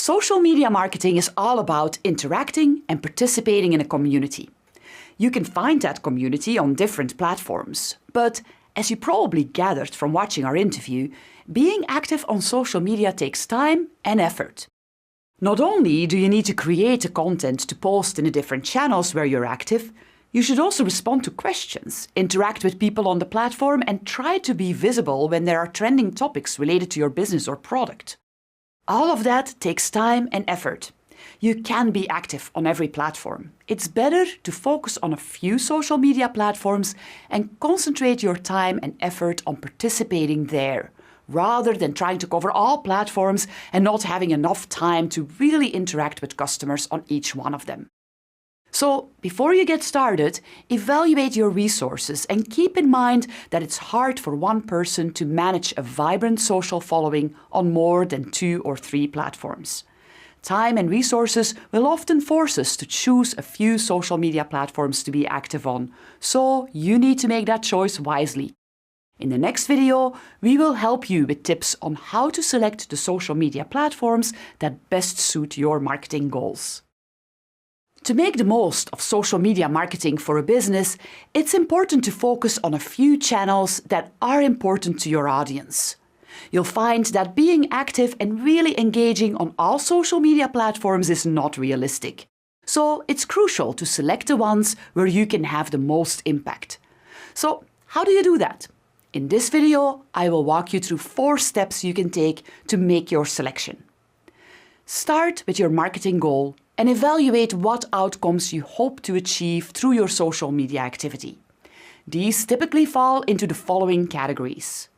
Social media marketing is all about interacting and participating in a community. You can find that community on different platforms, but as you probably gathered from watching our interview, being active on social media takes time and effort. Not only do you need to create the content to post in the different channels where you're active, you should also respond to questions, interact with people on the platform, and try to be visible when there are trending topics related to your business or product. All of that takes time and effort. You can be active on every platform. It's better to focus on a few social media platforms and concentrate your time and effort on participating there, rather than trying to cover all platforms and not having enough time to really interact with customers on each one of them. So, before you get started, evaluate your resources and keep in mind that it's hard for one person to manage a vibrant social following on more than 2 or 3 platforms. Time and resources will often force us to choose a few social media platforms to be active on, so you need to make that choice wisely. In the next video, we will help you with tips on how to select the social media platforms that best suit your marketing goals. To make the most of social media marketing for a business, it's important to focus on a few channels that are important to your audience. You'll find that being active and really engaging on all social media platforms is not realistic. So it's crucial to select the ones where you can have the most impact. So how do you do that? In this video, I will walk you through 4 steps you can take to make your selection. Start with your marketing goal and evaluate what outcomes you hope to achieve through your social media activity. These typically fall into the following categories.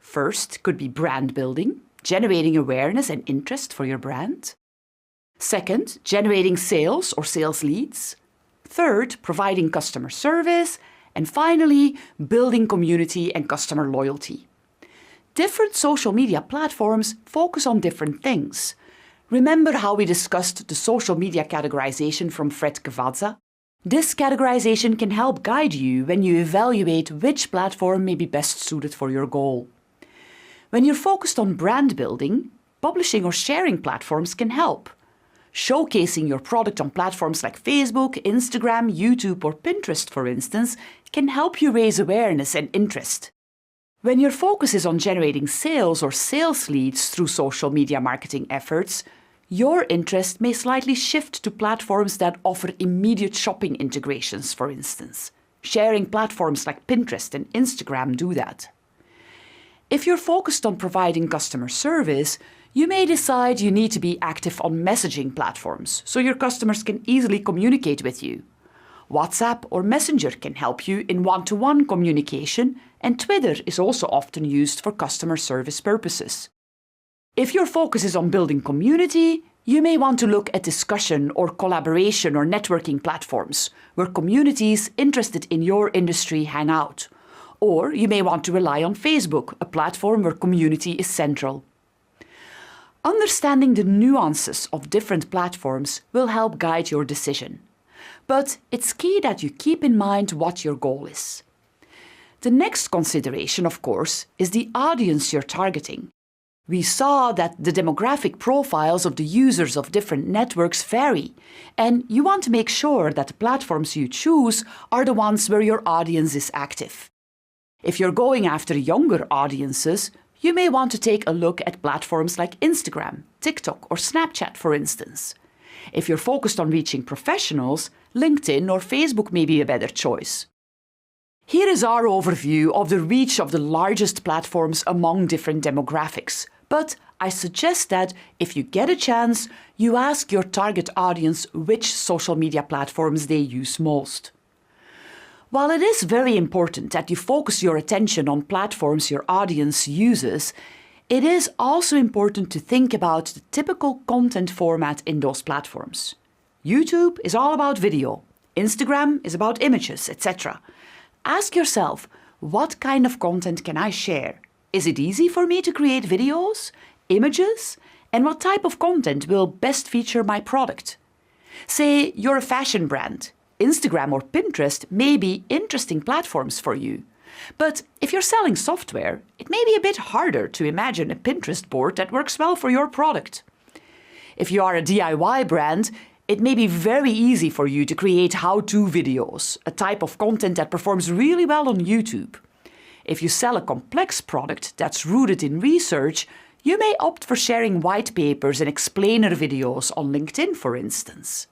First could be brand building, generating awareness and interest for your brand. Second, generating sales or sales leads. Third, providing customer service. And finally, building community and customer loyalty. Different social media platforms focus on different things. Remember how we discussed the social media categorization from Fred Cavazza? This categorization can help guide you when you evaluate which platform may be best suited for your goal. When you're focused on brand building, publishing or sharing platforms can help. Showcasing your product on platforms like Facebook, Instagram, YouTube or Pinterest, for instance, can help you raise awareness and interest. When your focus is on generating sales or sales leads through social media marketing efforts, your interest may slightly shift to platforms that offer immediate shopping integrations, for instance. Sharing platforms like Pinterest and Instagram do that. If you're focused on providing customer service, you may decide you need to be active on messaging platforms so your customers can easily communicate with you. WhatsApp or Messenger can help you in one-to-one communication, and Twitter is also often used for customer service purposes. If your focus is on building community, you may want to look at discussion or collaboration or networking platforms where communities interested in your industry hang out. Or you may want to rely on Facebook, a platform where community is central. Understanding the nuances of different platforms will help guide your decision. But it's key that you keep in mind what your goal is. The next consideration, of course, is the audience you're targeting. We saw that the demographic profiles of the users of different networks vary, and you want to make sure that the platforms you choose are the ones where your audience is active. If you're going after younger audiences, you may want to take a look at platforms like Instagram, TikTok or Snapchat, for instance. If you're focused on reaching professionals, LinkedIn or Facebook may be a better choice. Here is our overview of the reach of the largest platforms among different demographics. But I suggest that if you get a chance, you ask your target audience which social media platforms they use most. While it is very important that you focus your attention on platforms your audience uses, it is also important to think about the typical content format in those platforms. YouTube is all about video, Instagram is about images, etc. Ask yourself, what kind of content can I share? Is it easy for me to create videos, images? And what type of content will best feature my product? Say you're a fashion brand. Instagram or Pinterest may be interesting platforms for you. But if you're selling software, it may be a bit harder to imagine a Pinterest board that works well for your product. If you are a DIY brand, it may be very easy for you to create how-to videos, a type of content that performs really well on YouTube. If you sell a complex product that's rooted in research, you may opt for sharing white papers and explainer videos on LinkedIn, for instance.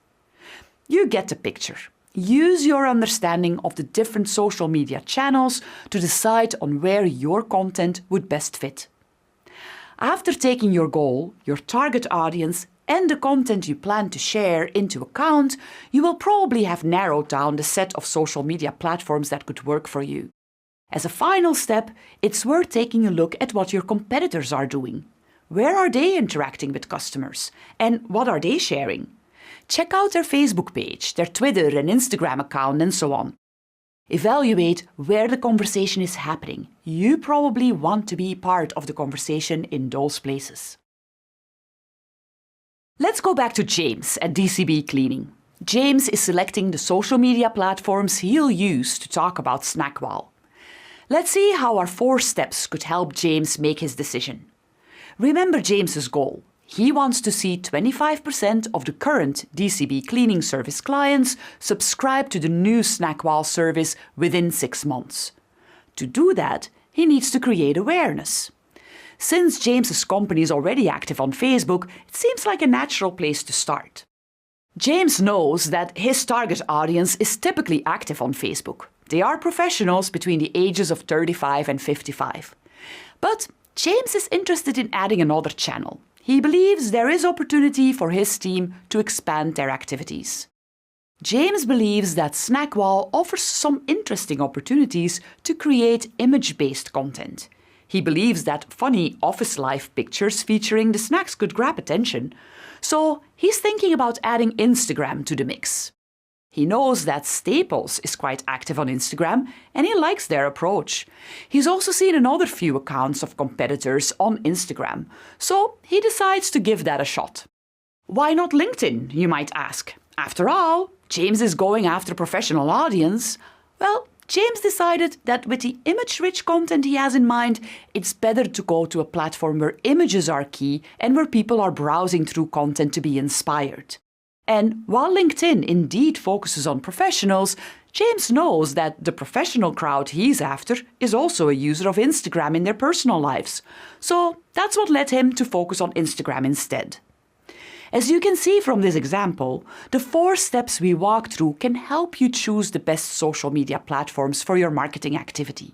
You get the picture. Use your understanding of the different social media channels to decide on where your content would best fit. After taking your goal, your target audience, and the content you plan to share into account, you will probably have narrowed down the set of social media platforms that could work for you. As a final step, it's worth taking a look at what your competitors are doing. Where are they interacting with customers? And what are they sharing? Check out their Facebook page, their Twitter and Instagram account, and so on. Evaluate where the conversation is happening. You probably want to be part of the conversation in those places. Let's go back to James at DCB Cleaning. James is selecting the social media platforms he'll use to talk about Snackwall. Let's see how our 4 steps could help James make his decision. Remember James's goal. He wants to see 25% of the current DCB cleaning service clients subscribe to the new Snackwall service within 6 months. To do that, he needs to create awareness. Since James's company is already active on Facebook, it seems like a natural place to start. James knows that his target audience is typically active on Facebook. They are professionals between the ages of 35 and 55. But James is interested in adding another channel. He believes there is opportunity for his team to expand their activities. James believes that Snackwall offers some interesting opportunities to create image-based content. He believes that funny office life pictures featuring the snacks could grab attention, so he's thinking about adding Instagram to the mix. He knows that Staples is quite active on Instagram and he likes their approach. He's also seen another few accounts of competitors on Instagram, so he decides to give that a shot. Why not LinkedIn, you might ask? After all, James is going after a professional audience. Well, James decided that with the image-rich content he has in mind, it's better to go to a platform where images are key and where people are browsing through content to be inspired. And while LinkedIn indeed focuses on professionals, James knows that the professional crowd he's after is also a user of Instagram in their personal lives. So that's what led him to focus on Instagram instead. As you can see from this example, the 4 steps we walked through can help you choose the best social media platforms for your marketing activity.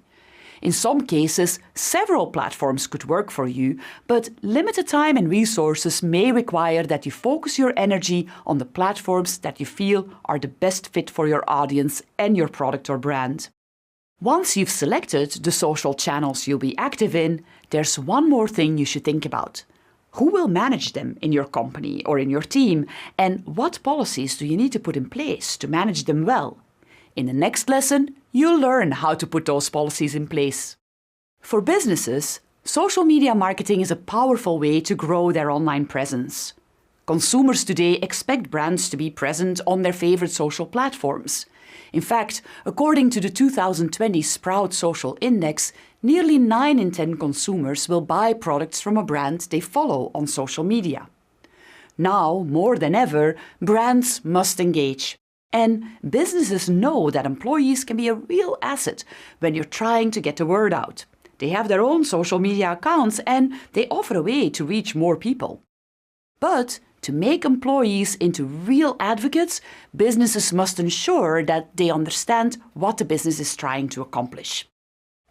In some cases, several platforms could work for you, but limited time and resources may require that you focus your energy on the platforms that you feel are the best fit for your audience and your product or brand. Once you've selected the social channels you'll be active in, there's one more thing you should think about. Who will manage them in your company or in your team, and what policies do you need to put in place to manage them well? In the next lesson, you'll learn how to put those policies in place. For businesses, social media marketing is a powerful way to grow their online presence. Consumers today expect brands to be present on their favorite social platforms. In fact, according to the 2020 Sprout Social Index, nearly 9 in 10 consumers will buy products from a brand they follow on social media. Now, more than ever, brands must engage. And businesses know that employees can be a real asset when you're trying to get the word out. They have their own social media accounts and they offer a way to reach more people. But to make employees into real advocates, businesses must ensure that they understand what the business is trying to accomplish.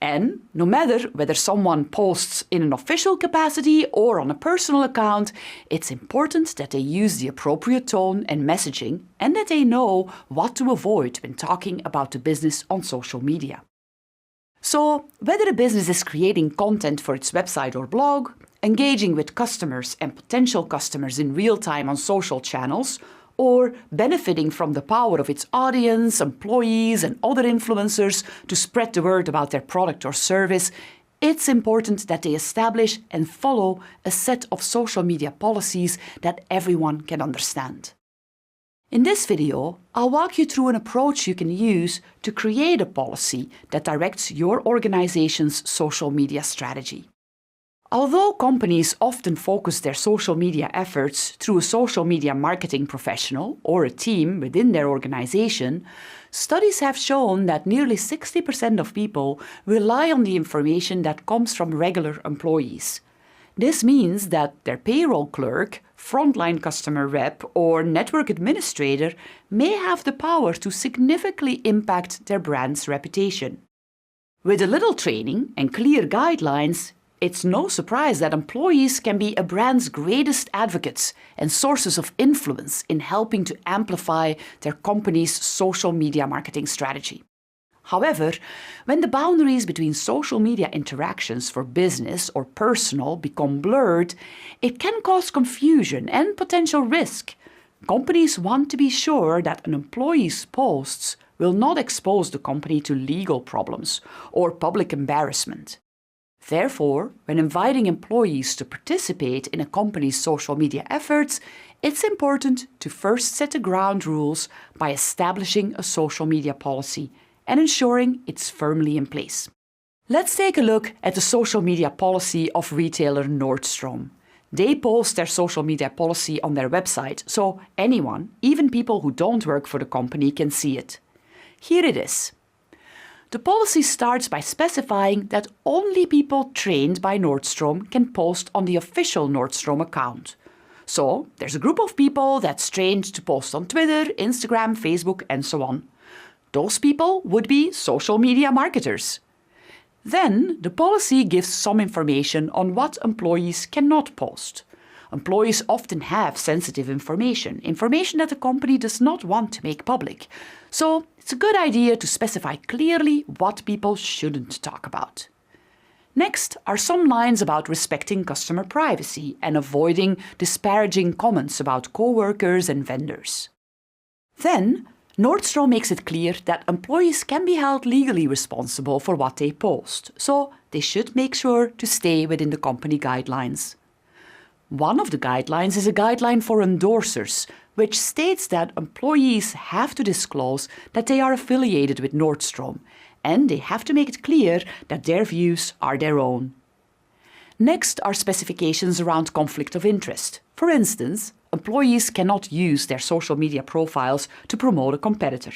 And no matter whether someone posts in an official capacity or on a personal account, it's important that they use the appropriate tone and messaging and that they know what to avoid when talking about the business on social media. So, whether a business is creating content for its website or blog, engaging with customers and potential customers in real time on social channels, or benefiting from the power of its audience, employees and other influencers to spread the word about their product or service, it's important that they establish and follow a set of social media policies that everyone can understand. In this video, I'll walk you through an approach you can use to create a policy that directs your organization's social media strategy. Although companies often focus their social media efforts through a social media marketing professional or a team within their organization, studies have shown that nearly 60% of people rely on the information that comes from regular employees. This means that their payroll clerk, frontline customer rep, or network administrator may have the power to significantly impact their brand's reputation. With a little training and clear guidelines, it's no surprise that employees can be a brand's greatest advocates and sources of influence in helping to amplify their company's social media marketing strategy. However, when the boundaries between social media interactions for business or personal become blurred, it can cause confusion and potential risk. Companies want to be sure that an employee's posts will not expose the company to legal problems or public embarrassment. Therefore, when inviting employees to participate in a company's social media efforts, it's important to first set the ground rules by establishing a social media policy and ensuring it's firmly in place. Let's take a look at the social media policy of retailer Nordstrom. They post their social media policy on their website, so anyone, even people who don't work for the company, can see it. Here it is. The policy starts by specifying that only people trained by Nordstrom can post on the official Nordstrom account. So, there's a group of people that's trained to post on Twitter, Instagram, Facebook, and so on. Those people would be social media marketers. Then, the policy gives some information on what employees cannot post. Employees often have sensitive information that the company does not want to make public. So, it's a good idea to specify clearly what people shouldn't talk about. Next are some lines about respecting customer privacy and avoiding disparaging comments about co-workers and vendors. Then, Nordstrom makes it clear that employees can be held legally responsible for what they post, so they should make sure to stay within the company guidelines. One of the guidelines is a guideline for endorsers, which states that employees have to disclose that they are affiliated with Nordstrom, and they have to make it clear that their views are their own. Next are specifications around conflict of interest. For instance, employees cannot use their social media profiles to promote a competitor.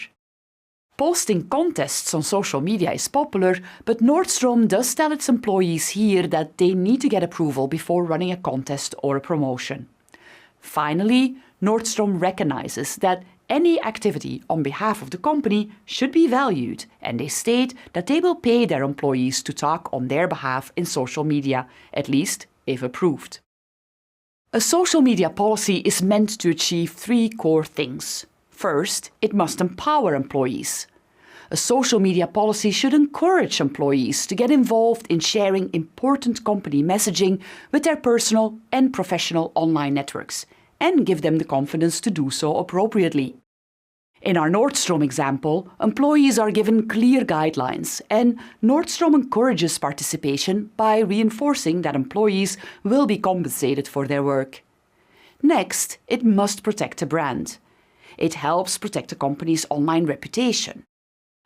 Posting contests on social media is popular, but Nordstrom does tell its employees here that they need to get approval before running a contest or a promotion. Finally, Nordstrom recognizes that any activity on behalf of the company should be valued, and they state that they will pay their employees to talk on their behalf in social media, at least if approved. A social media policy is meant to achieve three core things. First, it must empower employees. A social media policy should encourage employees to get involved in sharing important company messaging with their personal and professional online networks, and give them the confidence to do so appropriately. In our Nordstrom example, employees are given clear guidelines, and Nordstrom encourages participation by reinforcing that employees will be compensated for their work. Next, it must protect the brand. It helps protect the company's online reputation.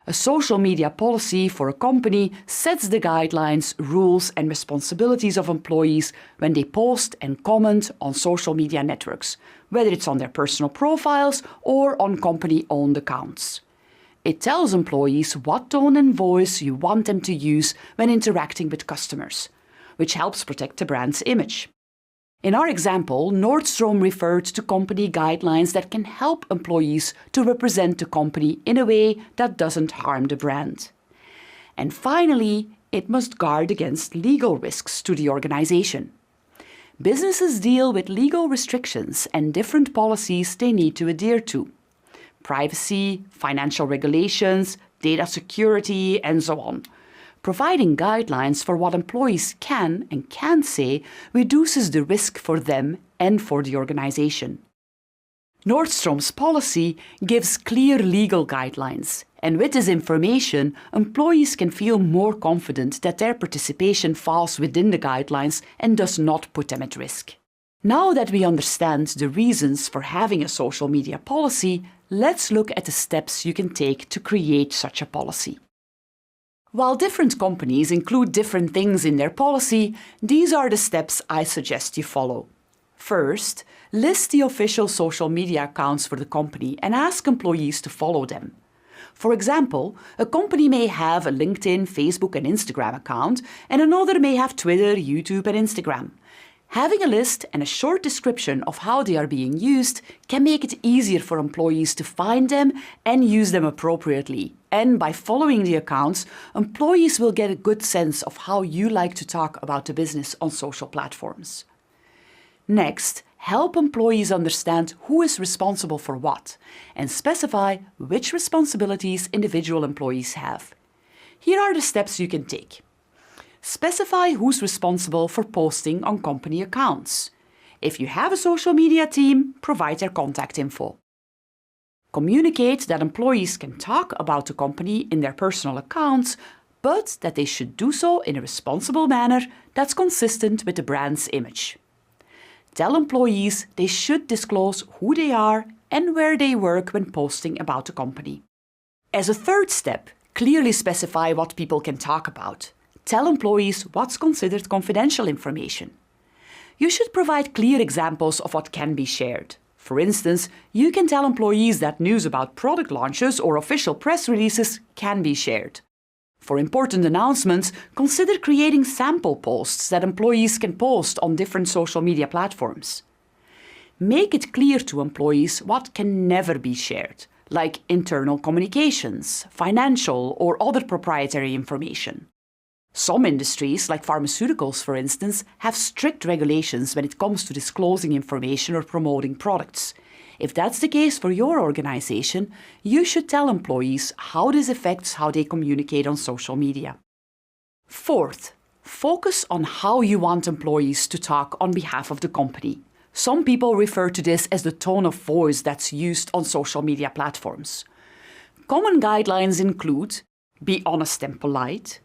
A social media policy for a company sets the guidelines, rules, and responsibilities of employees when they post and comment on social media networks, whether it's on their personal profiles or on company-owned accounts. It tells employees what tone and voice you want them to use when interacting with customers, which helps protect the brand's image. In our example, Nordstrom referred to company guidelines that can help employees to represent the company in a way that doesn't harm the brand. And finally, it must guard against legal risks to the organization. Businesses deal with legal restrictions and different policies they need to adhere to. Privacy, financial regulations, data security, and so on. Providing guidelines for what employees can and can't say reduces the risk for them and for the organization. Nordstrom's policy gives clear legal guidelines, and with this information, employees can feel more confident that their participation falls within the guidelines and does not put them at risk. Now that we understand the reasons for having a social media policy, let's look at the steps you can take to create such a policy. While different companies include different things in their policy, these are the steps I suggest you follow. First, list the official social media accounts for the company and ask employees to follow them. For example, a company may have a LinkedIn, Facebook and Instagram account, and another may have Twitter, YouTube and Instagram. Having a list and a short description of how they are being used can make it easier for employees to find them and use them appropriately. And by following the accounts, employees will get a good sense of how you like to talk about the business on social platforms. Next, help employees understand who is responsible for what and specify which responsibilities individual employees have. Here are the steps you can take. Specify who's responsible for posting on company accounts. If you have a social media team, provide their contact info. Communicate that employees can talk about the company in their personal accounts, but that they should do so in a responsible manner that's consistent with the brand's image. Tell employees they should disclose who they are and where they work when posting about the company. As a third step, clearly specify what people can talk about. Tell employees what's considered confidential information. You should provide clear examples of what can be shared. For instance, you can tell employees that news about product launches or official press releases can be shared. For important announcements, consider creating sample posts that employees can post on different social media platforms. Make it clear to employees what can never be shared, like internal communications, financial or other proprietary information. Some industries, like pharmaceuticals for instance, have strict regulations when it comes to disclosing information or promoting products. If that's the case for your organization, you should tell employees how this affects how they communicate on social media. Fourth, focus on how you want employees to talk on behalf of the company. Some people refer to this as the tone of voice that's used on social media platforms. Common guidelines include: be honest and polite,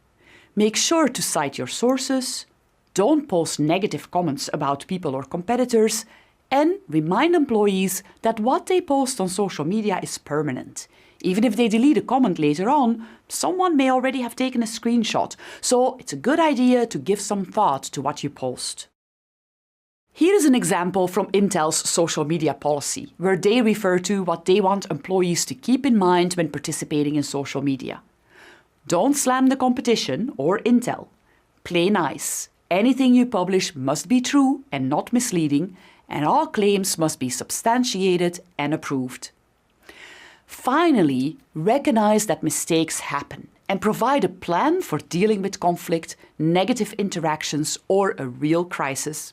make sure to cite your sources, don't post negative comments about people or competitors, and remind employees that what they post on social media is permanent. Even if they delete a comment later on, someone may already have taken a screenshot, so it's a good idea to give some thought to what you post. Here is an example from Intel's social media policy, where they refer to what they want employees to keep in mind when participating in social media. Don't slam the competition or Intel. Play nice. Anything you publish must be true and not misleading, and all claims must be substantiated and approved. Finally, recognize that mistakes happen and provide a plan for dealing with conflict, negative interactions, or a real crisis.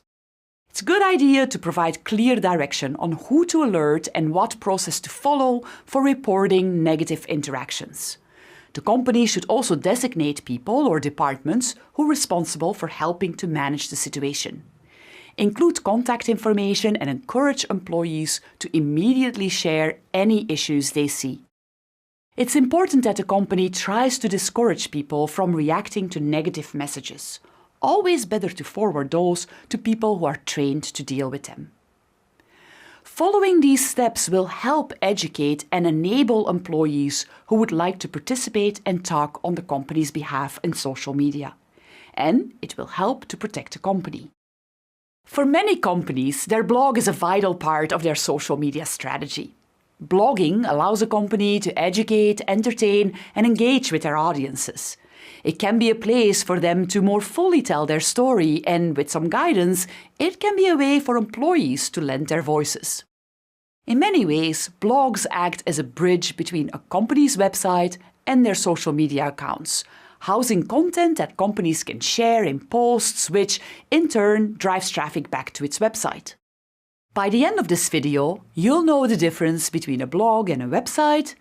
It's a good idea to provide clear direction on who to alert and what process to follow for reporting negative interactions. The company should also designate people or departments who are responsible for helping to manage the situation. Include contact information and encourage employees to immediately share any issues they see. It's important that the company tries to discourage people from reacting to negative messages. Always better to forward those to people who are trained to deal with them. Following these steps will help educate and enable employees who would like to participate and talk on the company's behalf in social media. And it will help to protect the company. For many companies, their blog is a vital part of their social media strategy. Blogging allows a company to educate, entertain, and engage with their audiences. It can be a place for them to more fully tell their story, and with some guidance, it can be a way for employees to lend their voices. In many ways, blogs act as a bridge between a company's website and their social media accounts, housing content that companies can share in posts, which in turn drives traffic back to its website. By the end of this video, you'll know the difference between a blog and a website,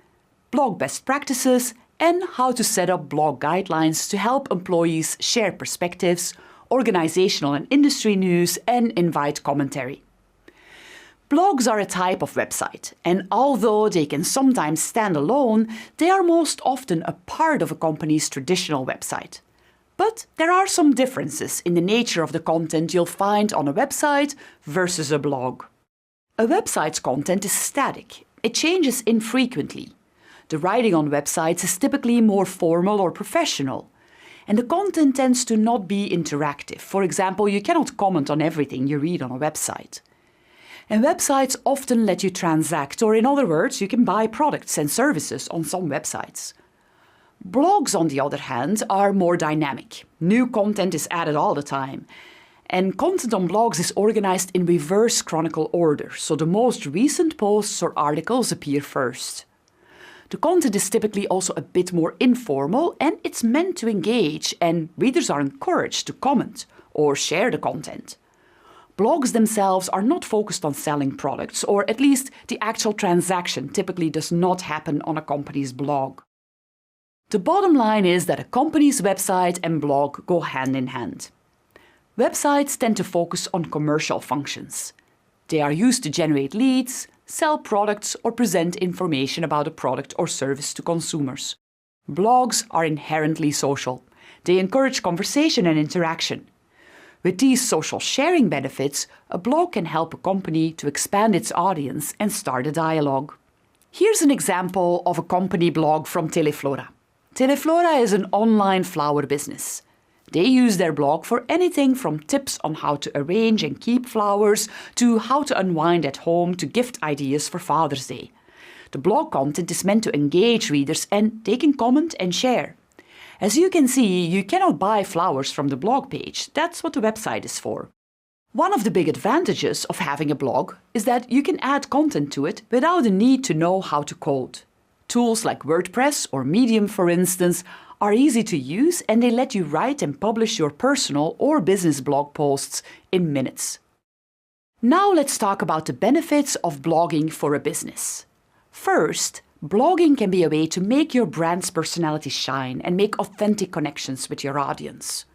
blog best practices, and how to set up blog guidelines to help employees share perspectives, organizational and industry news, and invite commentary. Blogs are a type of website, and although they can sometimes stand alone, they are most often a part of a company's traditional website. But there are some differences in the nature of the content you'll find on a website versus a blog. A website's content is static. It changes infrequently. The writing on websites is typically more formal or professional, and the content tends to not be interactive. For example, you cannot comment on everything you read on a website. And websites often let you transact, or in other words, you can buy products and services on some websites. Blogs, on the other hand, are more dynamic. New content is added all the time. And content on blogs is organized in reverse chronicle order, so the most recent posts or articles appear first. The content is typically also a bit more informal, and it's meant to engage, and readers are encouraged to comment or share the content. Blogs themselves are not focused on selling products, or at least the actual transaction typically does not happen on a company's blog. The bottom line is that a company's website and blog go hand in hand. Websites tend to focus on commercial functions. They are used to generate leads, sell products, or present information about a product or service to consumers. Blogs are inherently social. They encourage conversation and interaction. With these social sharing benefits, a blog can help a company to expand its audience and start a dialogue. Here's an example of a company blog from Teleflora. Teleflora is an online flower business. They use their blog for anything from tips on how to arrange and keep flowers to how to unwind at home to gift ideas for Father's Day. The blog content is meant to engage readers, and they can comment and share. As you can see, you cannot buy flowers from the blog page. That's what the website is for. One of the big advantages of having a blog is that you can add content to it without the need to know how to code. Tools like WordPress or Medium, for instance, are easy to use, and they let you write and publish your personal or business blog posts in minutes. Now let's talk about the benefits of blogging for a business. First, blogging can be a way to make your brand's personality shine and make authentic connections with your audience.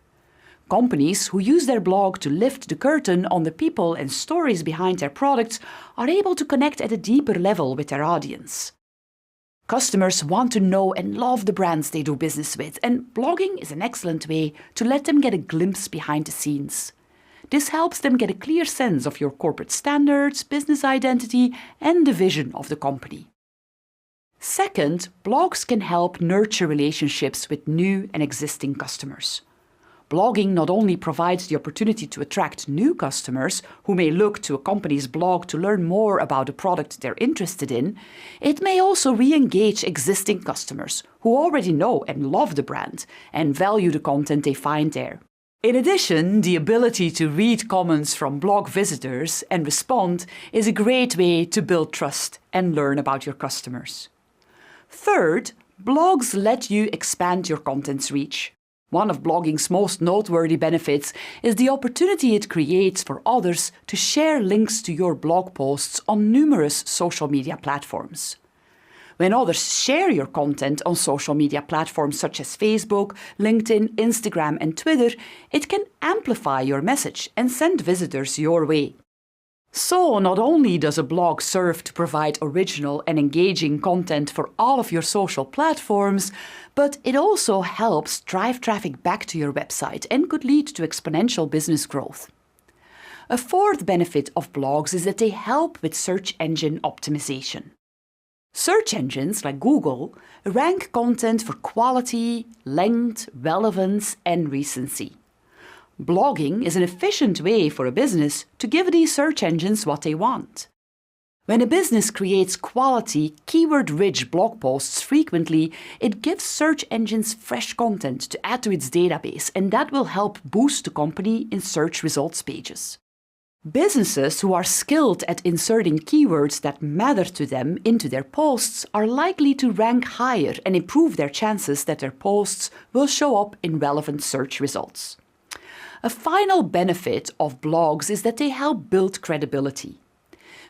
Companies who use their blog to lift the curtain on the people and stories behind their products are able to connect at a deeper level with their audience. Customers want to know and love the brands they do business with, and blogging is an excellent way to let them get a glimpse behind the scenes. This helps them get a clear sense of your corporate standards, business identity, and the vision of the company. Second, blogs can help nurture relationships with new and existing customers. Blogging not only provides the opportunity to attract new customers who may look to a company's blog to learn more about a product they're interested in, it may also re-engage existing customers who already know and love the brand and value the content they find there. In addition, the ability to read comments from blog visitors and respond is a great way to build trust and learn about your customers. Third, blogs let you expand your content's reach. One of blogging's most noteworthy benefits is the opportunity it creates for others to share links to your blog posts on numerous social media platforms. When others share your content on social media platforms such as Facebook, LinkedIn, Instagram, and Twitter, it can amplify your message and send visitors your way. So, not only does a blog serve to provide original and engaging content for all of your social platforms, but it also helps drive traffic back to your website and could lead to exponential business growth. A fourth benefit of blogs is that they help with search engine optimization. Search engines like Google rank content for quality, length, relevance, and recency. Blogging is an efficient way for a business to give these search engines what they want. When a business creates quality, keyword-rich blog posts frequently, it gives search engines fresh content to add to its database, and that will help boost the company in search results pages. Businesses who are skilled at inserting keywords that matter to them into their posts are likely to rank higher and improve their chances that their posts will show up in relevant search results. A final benefit of blogs is that they help build credibility.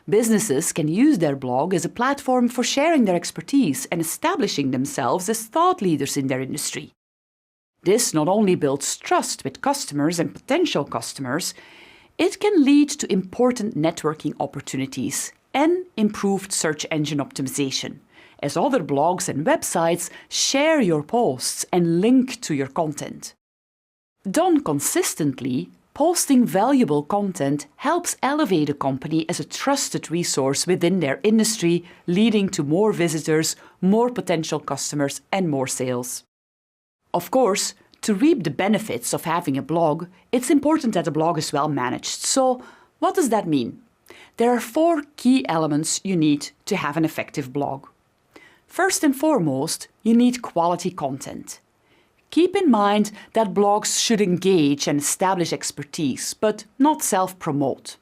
Businesses can use their blog as a platform for sharing their expertise and establishing themselves as thought leaders in their industry. This not only builds trust with customers and potential customers, it can lead to important networking opportunities and improved search engine optimization, as other blogs and websites share your posts and link to your content. Done consistently, Posting valuable content helps elevate a company as a trusted resource within their industry, leading to more visitors, more potential customers, and more sales. Of course, to reap the benefits of having a blog, it's important that the blog is well managed. So, what does that mean? There are 4 key elements you need to have an effective blog. First and foremost, you need quality content. Keep in mind that blogs should engage and establish expertise, but not self-promote.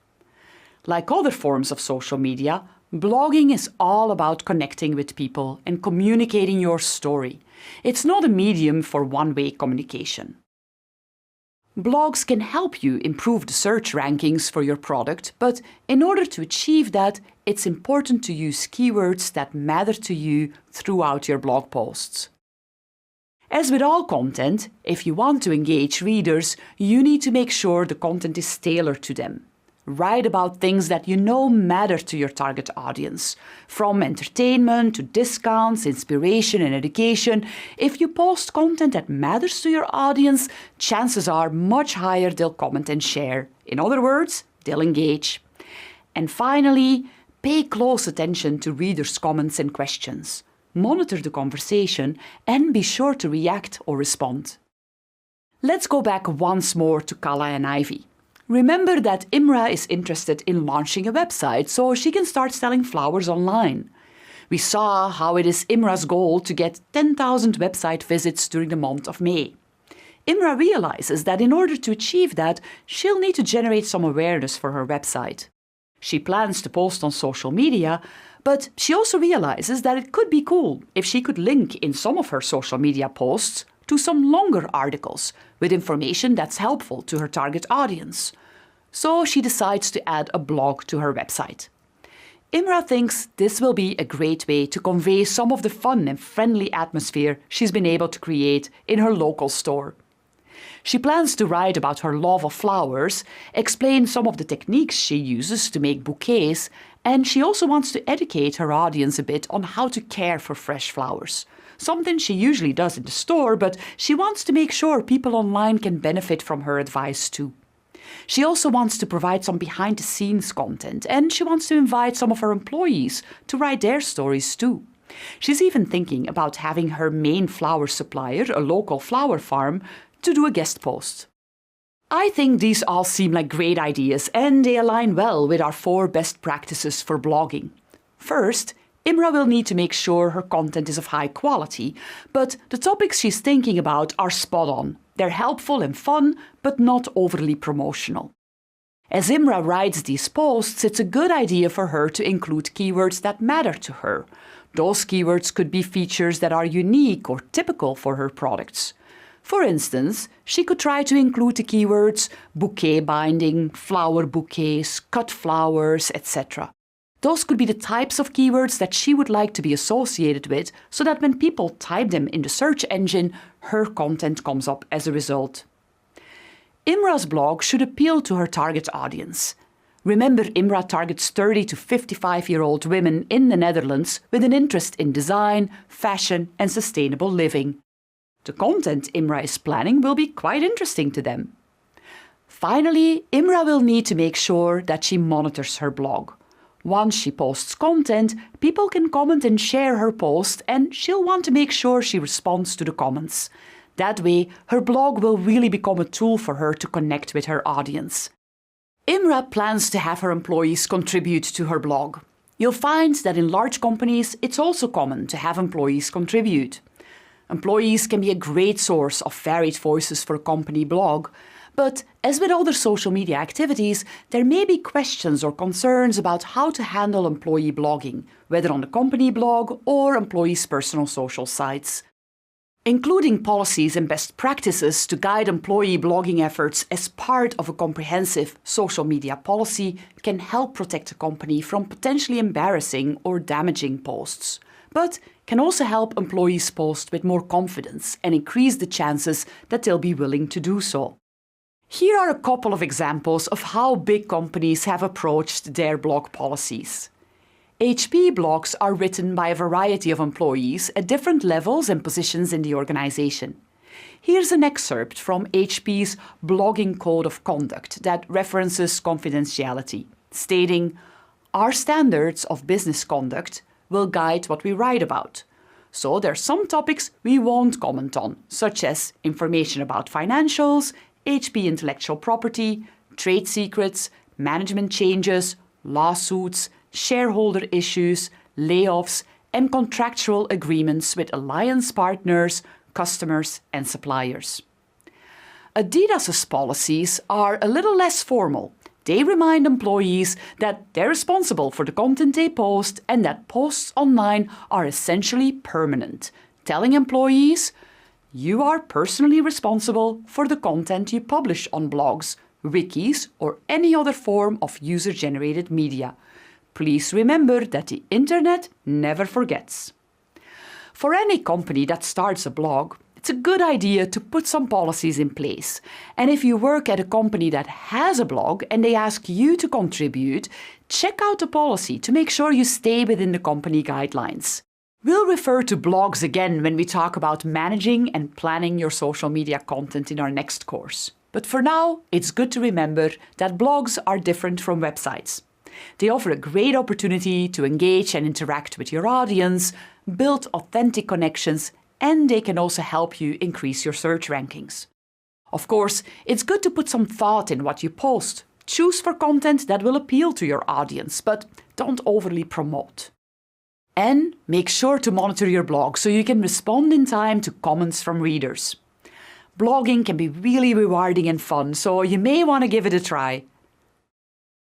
Like other forms of social media, blogging is all about connecting with people and communicating your story. It's not a medium for one-way communication. Blogs can help you improve the search rankings for your product, but in order to achieve that, it's important to use keywords that matter to you throughout your blog posts. As with all content, if you want to engage readers, you need to make sure the content is tailored to them. Write about things that you know matter to your target audience. From entertainment to discounts, inspiration and education, if you post content that matters to your audience, chances are much higher they'll comment and share. In other words, they'll engage. And finally, pay close attention to readers' comments and questions. Monitor the conversation and be sure to react or respond. Let's go back once more to Kala and Ivy. Remember that Imra is interested in launching a website so she can start selling flowers online. We saw how it is Imra's goal to get 10,000 website visits during the month of May. Imra realizes that in order to achieve that, she'll need to generate some awareness for her website. She plans to post on social media, but she also realizes that it could be cool if she could link in some of her social media posts to some longer articles with information that's helpful to her target audience. So she decides to add a blog to her website. Imra thinks this will be a great way to convey some of the fun and friendly atmosphere she's been able to create in her local store. She plans to write about her love of flowers, explain some of the techniques she uses to make bouquets, and she also wants to educate her audience a bit on how to care for fresh flowers. Something she usually does in the store, but she wants to make sure people online can benefit from her advice too. She also wants to provide some behind-the-scenes content, and she wants to invite some of her employees to write their stories too. She's even thinking about having her main flower supplier, a local flower farm, to do a guest post. I think these all seem like great ideas, and they align well with our 4 best practices for blogging. First, Imra will need to make sure her content is of high quality, but the topics she's thinking about are spot on. They're helpful and fun, but not overly promotional. As Imra writes these posts, it's a good idea for her to include keywords that matter to her. Those keywords could be features that are unique or typical for her products. For instance, she could try to include the keywords bouquet binding, flower bouquets, cut flowers, etc. Those could be the types of keywords that she would like to be associated with, so that when people type them in the search engine, her content comes up as a result. Imra's blog should appeal to her target audience. Remember, Imra targets 30 to 55-year-old women in the Netherlands with an interest in design, fashion, and sustainable living. The content Imra is planning will be quite interesting to them. Finally, Imra will need to make sure that she monitors her blog. Once she posts content, people can comment and share her post, and she'll want to make sure she responds to the comments. That way, her blog will really become a tool for her to connect with her audience. Imra plans to have her employees contribute to her blog. You'll find that in large companies, it's also common to have employees contribute. Employees can be a great source of varied voices for a company blog, but as with other social media activities, there may be questions or concerns about how to handle employee blogging, whether on the company blog or employees' personal social sites. Including policies and best practices to guide employee blogging efforts as part of a comprehensive social media policy can help protect a company from potentially embarrassing or damaging posts, but can also help employees post with more confidence and increase the chances that they'll be willing to do so. Here are a couple of examples of how big companies have approached their blog policies. HP blogs are written by a variety of employees at different levels and positions in the organization. Here's an excerpt from HP's blogging code of conduct that references confidentiality, stating, "Our standards of business conduct will guide what we write about. So there are some topics we won't comment on, such as information about financials, HP intellectual property, trade secrets, management changes, lawsuits, shareholder issues, layoffs, and contractual agreements with alliance partners, customers, and suppliers." Adidas's policies are a little less formal. They remind employees that they're responsible for the content they post and that posts online are essentially permanent, telling employees, "You are personally responsible for the content you publish on blogs, wikis, or any other form of user-generated media. Please remember that the internet never forgets." For any company that starts a blog, it's a good idea to put some policies in place. And if you work at a company that has a blog and they ask you to contribute, check out the policy to make sure you stay within the company guidelines. We'll refer to blogs again when we talk about managing and planning your social media content in our next course. But for now, it's good to remember that blogs are different from websites. They offer a great opportunity to engage and interact with your audience, build authentic connections, and they can also help you increase your search rankings. Of course, it's good to put some thought in what you post. Choose for content that will appeal to your audience, but don't overly promote. And make sure to monitor your blog so you can respond in time to comments from readers. Blogging can be really rewarding and fun, so you may want to give it a try.